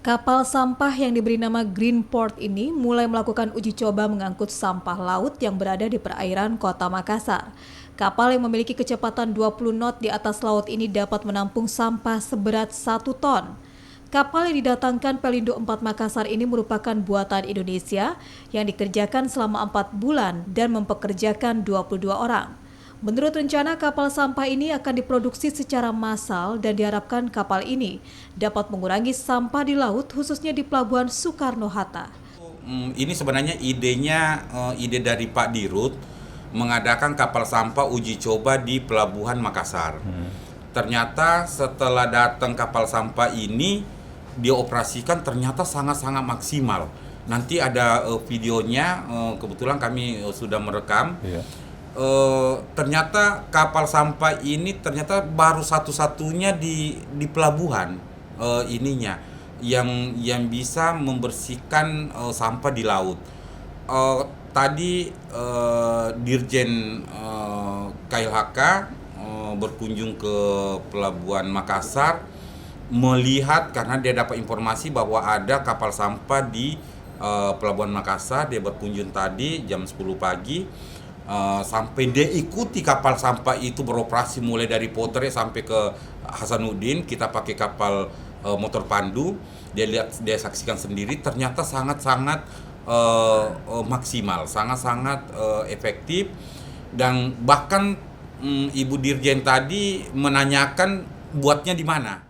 Kapal sampah yang diberi nama Greenport ini mulai melakukan uji coba mengangkut sampah laut yang berada di perairan Kota Makassar. Kapal yang memiliki kecepatan 20 knot di atas laut ini dapat menampung sampah seberat 1 ton. Kapal yang didatangkan Pelindo 4 Makassar ini merupakan buatan Indonesia yang dikerjakan selama 4 bulan dan mempekerjakan 22 orang. Menurut rencana, kapal sampah ini akan diproduksi secara massal dan diharapkan kapal ini dapat mengurangi sampah di laut, khususnya di Pelabuhan Soekarno-Hatta. Ini sebenarnya ide dari Pak Dirut mengadakan kapal sampah uji coba di Pelabuhan Makassar. Ternyata setelah datang kapal sampah ini dioperasikan ternyata sangat-sangat maksimal. Nanti ada videonya, kebetulan kami sudah merekam. Iya. Ternyata kapal sampah ini ternyata baru satu-satunya di pelabuhan ininya yang bisa membersihkan sampah di laut. Tadi Dirjen KLHK berkunjung ke Pelabuhan Makassar melihat karena dia dapat informasi bahwa ada kapal sampah di Pelabuhan Makassar. Dia berkunjung tadi jam 10 pagi. Sampai dia ikuti kapal sampah itu beroperasi mulai dari Potere sampai ke Hasanuddin. Kita pakai kapal motor pandu, dia lihat, dia saksikan sendiri, ternyata sangat-sangat maksimal, sangat-sangat efektif. Dan bahkan Ibu Dirjen tadi menanyakan buatnya di mana.